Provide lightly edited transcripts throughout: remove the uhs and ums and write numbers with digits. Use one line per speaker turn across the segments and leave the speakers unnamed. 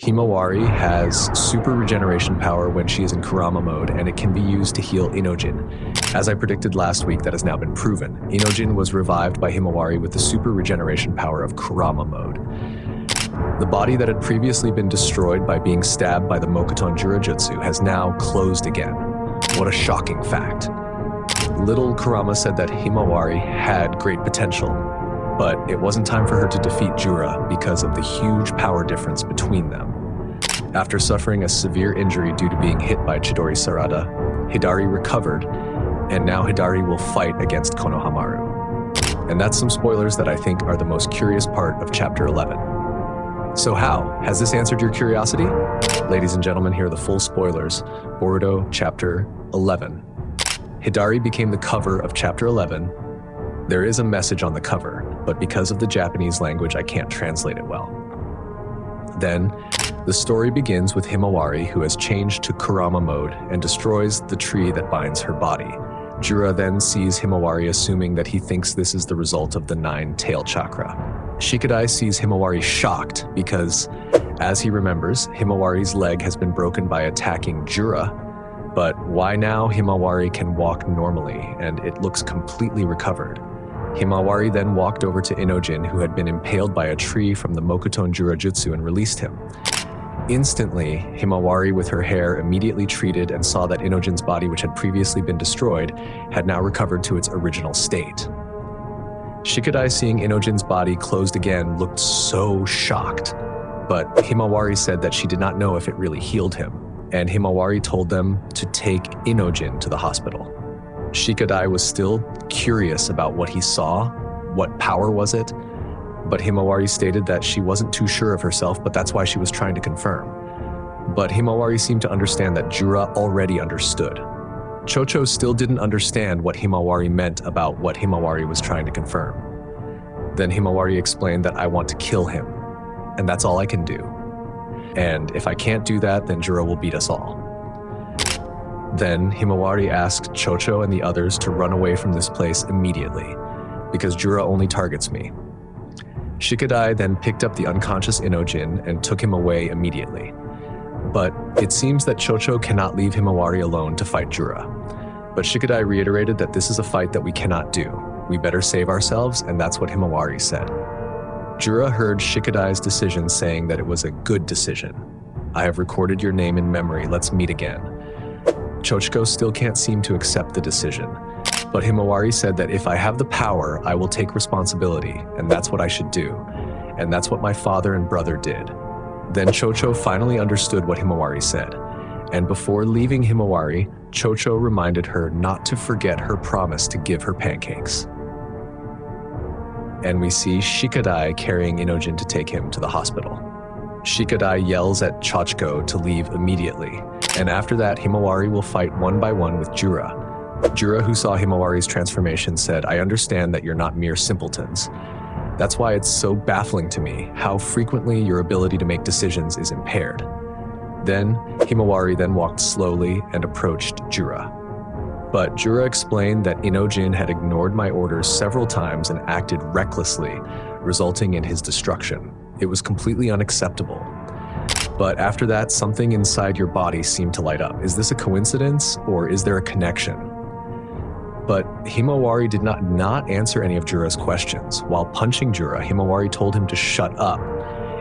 Himawari has super regeneration power when she is in Kurama mode, and it can be used to heal inojin. As I predicted last week, that has now been proven. Inojin was revived by Himawari with the super regeneration power of Kurama mode. The body that had previously been destroyed by being stabbed by the mokuton Jura jutsu has now closed again. What a shocking fact. Little Kurama said that Himawari had great potential, but it wasn't time for her to defeat Jura because of the huge power difference between them. After suffering a severe injury due to being hit by chidori sarada, Hidari recovered, and now Hidari will fight against Konohamaru. And that's some spoilers that I think are the most curious part of Chapter 11. So how? Has this answered your curiosity? Ladies and gentlemen, here are the full spoilers. Boruto, Chapter 11. Hidari became the cover of Chapter 11. There is a message on the cover, but because of the Japanese language, I can't translate it well. Then, the story begins with Himawari, who has changed to Kurama mode and destroys the tree that binds her body. Jura then sees Himawari, assuming that he thinks this is the result of the 9-tail chakra. Shikadai sees Himawari shocked because, as he remembers, Himawari's leg has been broken by attacking Jura, but why now Himawari can walk normally and it looks completely recovered? Himawari then walked over to Inojin, who had been impaled by a tree from the mokuton Jura jutsu, and released him. Instantly, Himawari with her hair immediately treated and saw that Inojin's body, which had previously been destroyed, had now recovered to its original state. Shikadai, seeing Inojin's body closed again, looked so shocked, but Himawari said that she did not know if it really healed him, and Himawari told them to take Inojin to the hospital. Shikadai was still curious about what he saw, what power was it, but Himawari stated that she wasn't too sure of herself, but that's why she was trying to confirm. But Himawari seemed to understand that Jura already understood. Chocho still didn't understand what Himawari meant about what Himawari was trying to confirm. Then Himawari explained that I want to kill him, and that's all I can do. And if I can't do that, then Jura will beat us all. Then Himawari asked Chocho and the others to run away from this place immediately, because Jura only targets me. Shikadai then picked up the unconscious Inojin and took him away immediately. But it seems that Chocho cannot leave Himawari alone to fight Jura. But Shikadai reiterated that this is a fight that we cannot do. We better save ourselves, and that's what Himawari said. Jura heard Shikadai's decision, saying that it was a good decision. I have recorded your name in memory, let's meet again. Chochiko still can't seem to accept the decision, but Himawari said that if I have the power, I will take responsibility, and that's what I should do. And that's what my father and brother did. Then Chocho finally understood what Himawari said, and before leaving Himawari, Chocho reminded her not to forget her promise to give her pancakes. And we see Shikadai carrying Inojin to take him to the hospital. Shikadai yells at Chochiko to leave immediately, and after that, Himawari will fight one by one with Jura. Jura, who saw Himawari's transformation, said, I understand that you're not mere simpletons. That's why it's so baffling to me how frequently your ability to make decisions is impaired. Then, Himawari then walked slowly and approached Jura. But Jura explained that Inojin had ignored my orders several times and acted recklessly, resulting in his destruction. It was completely unacceptable. But after that, something inside your body seemed to light up. Is this a coincidence, or is there a connection? But Himawari did not answer any of Jura's questions. While punching Jura, Himawari told him to shut up,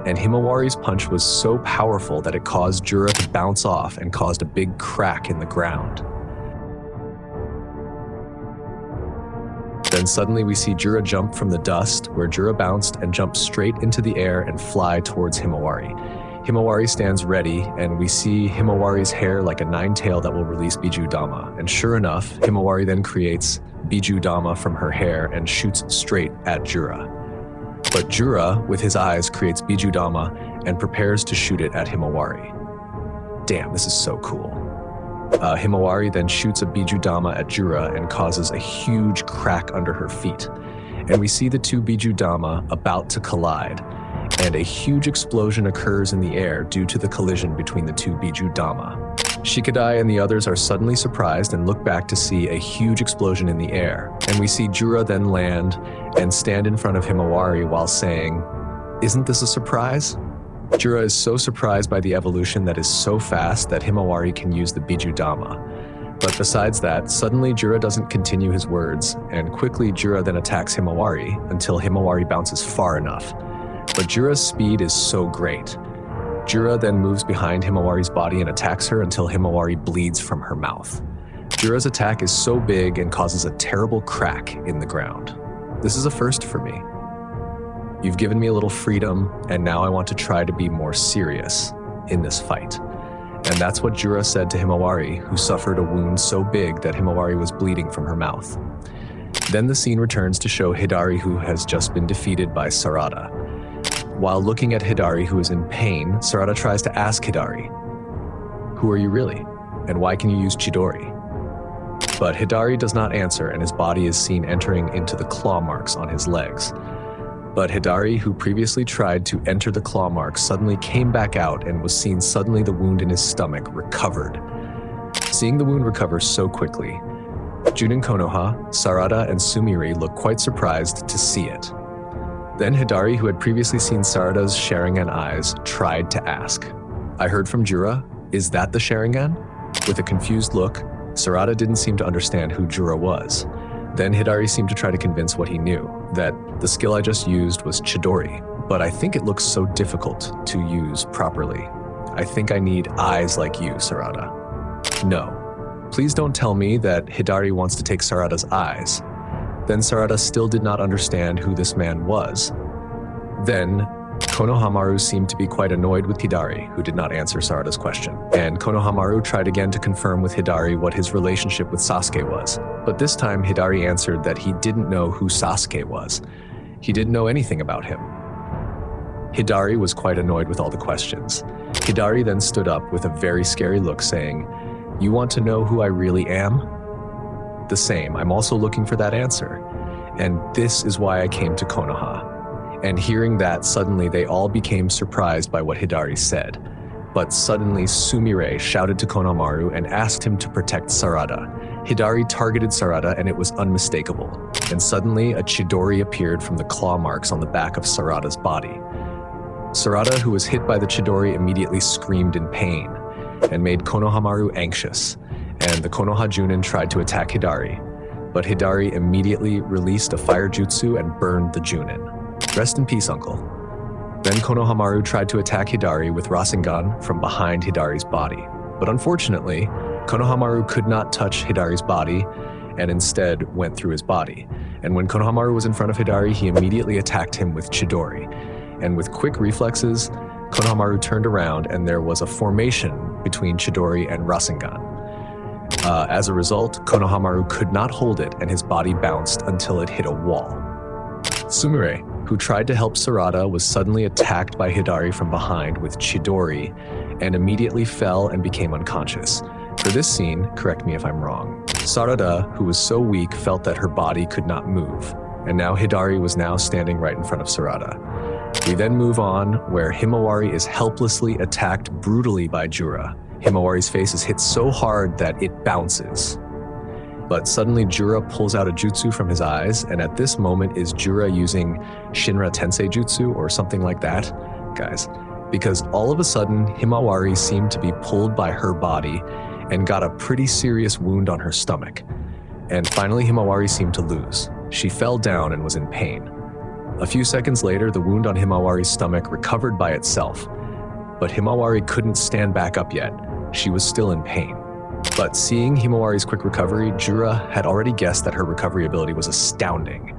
and Himawari's punch was so powerful that it caused Jura to bounce off and caused a big crack in the ground. Then suddenly we see Jura jump from the dust, where Jura bounced and jumped straight into the air and fly towards Himawari. Himawari stands ready, and we see Himawari's hair like a 9-tail that will release Biju Dama. And sure enough, Himawari then creates Biju Dama from her hair and shoots straight at Jura. But Jura, with his eyes, creates Biju Dama and prepares to shoot it at Himawari. Damn, this is so cool. Himawari then shoots a Biju Dama at Jura and causes a huge crack under her feet. And we see the two Biju Dama about to collide, and a huge explosion occurs in the air due to the collision between the two Biju Dama. Shikadai and the others are suddenly surprised and look back to see a huge explosion in the air. And we see Jura then land and stand in front of Himawari while saying, "Isn't this a surprise?" Jura is so surprised by the evolution that is so fast that Himawari can use the Bijudama. But besides that, suddenly Jura doesn't continue his words, and quickly Jura then attacks Himawari until Himawari bounces far enough. But Jura's speed is so great. Jura then moves behind Himawari's body and attacks her until Himawari bleeds from her mouth. Jura's attack is so big and causes a terrible crack in the ground. This is a first for me. You've given me a little freedom, and now I want to try to be more serious in this fight. And that's what Jura said to Himawari, who suffered a wound so big that Himawari was bleeding from her mouth. Then the scene returns to show Hidari, who has just been defeated by Sarada. While looking at Hidari, who is in pain, Sarada tries to ask Hidari, "Who are you really? And why can you use chidori?" But Hidari does not answer, and his body is seen entering into the claw marks on his legs. But Hidari, who previously tried to enter the claw marks, suddenly came back out and was seen suddenly the wound in his stomach recovered. Seeing the wound recover so quickly, Junin Konoha, Sarada, and Sumire look quite surprised to see it. Then Hidari, who had previously seen Sarada's Sharingan eyes, tried to ask, "I heard from Jura, is that the Sharingan?" With a confused look, Sarada didn't seem to understand who Jura was. Then Hidari seemed to try to convince what he knew, that the skill I just used was chidori, but I think it looks so difficult to use properly. I think I need eyes like you, Sarada. No. Please don't tell me that Hidari wants to take Sarada's eyes. Then Sarada still did not understand who this man was. Then Konohamaru seemed to be quite annoyed with Hidari, who did not answer Sarada's question. And Konohamaru tried again to confirm with Hidari what his relationship with Sasuke was. But this time Hidari answered that he didn't know who Sasuke was. He didn't know anything about him. Hidari was quite annoyed with all the questions. Hidari then stood up with a very scary look saying, "You want to know who I really am?" The same, I'm also looking for that answer. And this is why I came to Konoha. And hearing that, suddenly they all became surprised by what Hidari said. But suddenly Sumire shouted to Konohamaru and asked him to protect Sarada. Hidari targeted Sarada and it was unmistakable. And suddenly a chidori appeared from the claw marks on the back of Sarada's body. Sarada, who was hit by the chidori, immediately screamed in pain and made Konohamaru anxious. And the Konoha Junin tried to attack Hidari. But Hidari immediately released a fire jutsu and burned the Junin. Rest in peace, uncle. Then Konohamaru tried to attack Hidari with Rasengan from behind Hidari's body. But unfortunately, Konohamaru could not touch Hidari's body and instead went through his body. And when Konohamaru was in front of Hidari, he immediately attacked him with chidori. And with quick reflexes, Konohamaru turned around and there was a formation between chidori and Rasengan. As a result, Konohamaru could not hold it and his body bounced until it hit a wall. Sumire, who tried to help Sarada, was suddenly attacked by Hidari from behind with chidori and immediately fell and became unconscious. For this scene, correct me if I'm wrong, Sarada, who was so weak, felt that her body could not move, and now Hidari was now standing right in front of Sarada. We then move on where Himawari is helplessly attacked brutally by Jura. Himawari's face is hit so hard that it bounces. But suddenly Jura pulls out a jutsu from his eyes, and at this moment is Jura using Shinra Tensei Jutsu or something like that, guys, because all of a sudden Himawari seemed to be pulled by her body and got a pretty serious wound on her stomach. And finally Himawari seemed to lose. She fell down and was in pain. A few seconds later, the wound on Himawari's stomach recovered by itself, but Himawari couldn't stand back up yet. She was still in pain. But seeing Himawari's quick recovery, Jura had already guessed that her recovery ability was astounding,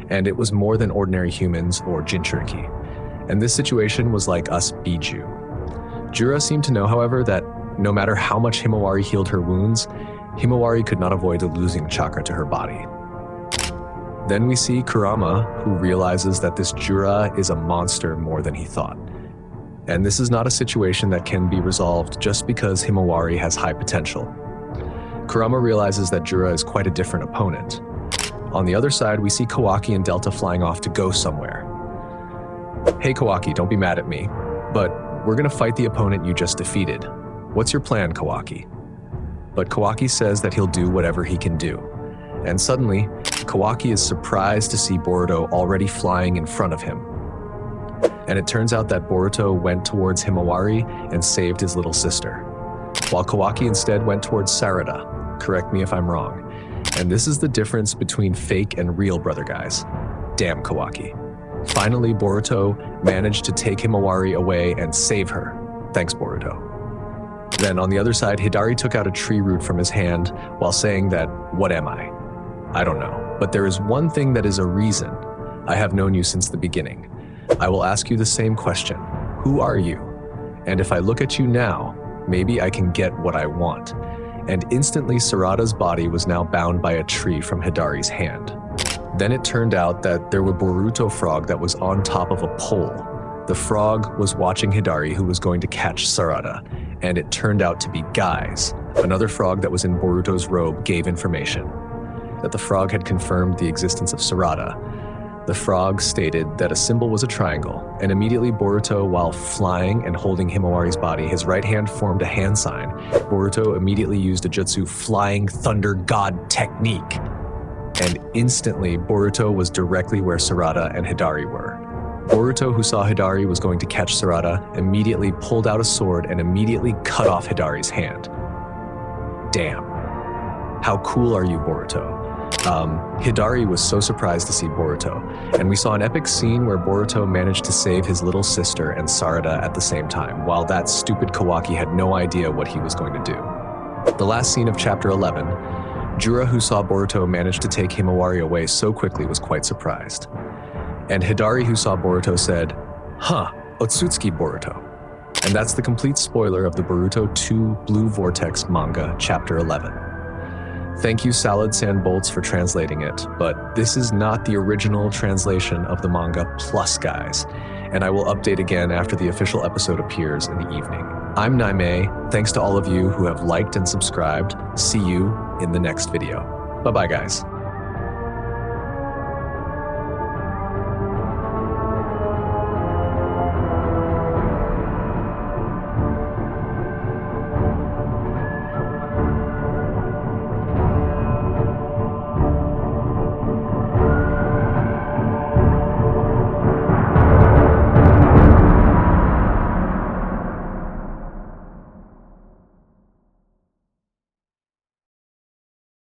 and it was more than ordinary humans or Jinchuriki. And this situation was like us Biju. Jura seemed to know, however, that no matter how much Himawari healed her wounds, Himawari could not avoid losing chakra to her body. Then we see Kurama, who realizes that this Jura is a monster more than he thought. And this is not a situation that can be resolved just because Himawari has high potential. Kurama realizes that Jura is quite a different opponent. On the other side, we see Kawaki and Delta flying off to go somewhere. "Hey Kawaki, don't be mad at me, but we're gonna fight the opponent you just defeated. What's your plan, Kawaki?" But Kawaki says that he'll do whatever he can do. And suddenly, Kawaki is surprised to see Boruto already flying in front of him. And it turns out that Boruto went towards Himawari and saved his little sister, while Kawaki instead went towards Sarada. Correct me if I'm wrong. And this is the difference between fake and real, brother guys. Damn Kawaki. Finally, Boruto managed to take Himawari away and save her. Thanks, Boruto. Then on the other side, Hidari took out a tree root from his hand while saying that, "What am I? I don't know. But there is one thing that is a reason. I have known you since the beginning. I will ask you the same question. Who are you? And if I look at you now, maybe I can get what I want." And instantly, Sarada's body was now bound by a tree from Hidari's hand. Then it turned out that there was a Boruto frog that was on top of a pole. The frog was watching Hidari, who was going to catch Sarada, and it turned out to be Guys. Another frog that was in Boruto's robe gave information that the frog had confirmed the existence of Sarada. The frog stated that a symbol was a triangle, and immediately Boruto, while flying and holding Himawari's body, his right hand formed a hand sign. Boruto immediately used a jutsu Flying Thunder God technique. And instantly, Boruto was directly where Sarada and Hidari were. Boruto, who saw Hidari was going to catch Sarada, immediately pulled out a sword and immediately cut off Hidari's hand. Damn. How cool are you, Boruto? Hidari was so surprised to see Boruto, and we saw an epic scene where Boruto managed to save his little sister and Sarada at the same time, while that stupid Kawaki had no idea what he was going to do. The last scene of chapter 11, Jura, who saw Boruto manage to take Himawari away so quickly, was quite surprised. And Hidari, who saw Boruto, said, "Huh, Otsutsuki Boruto." And that's the complete spoiler of the Boruto 2 Blue Vortex manga, chapter 11. Thank you, Salad Sand Bolts, for translating it, but this is not the original translation of the manga plus, guys, and I will update again after the official episode appears in the evening. I'm iits'Nime. Thanks to all of you who have liked and subscribed. See you in the next video. Bye-bye, guys.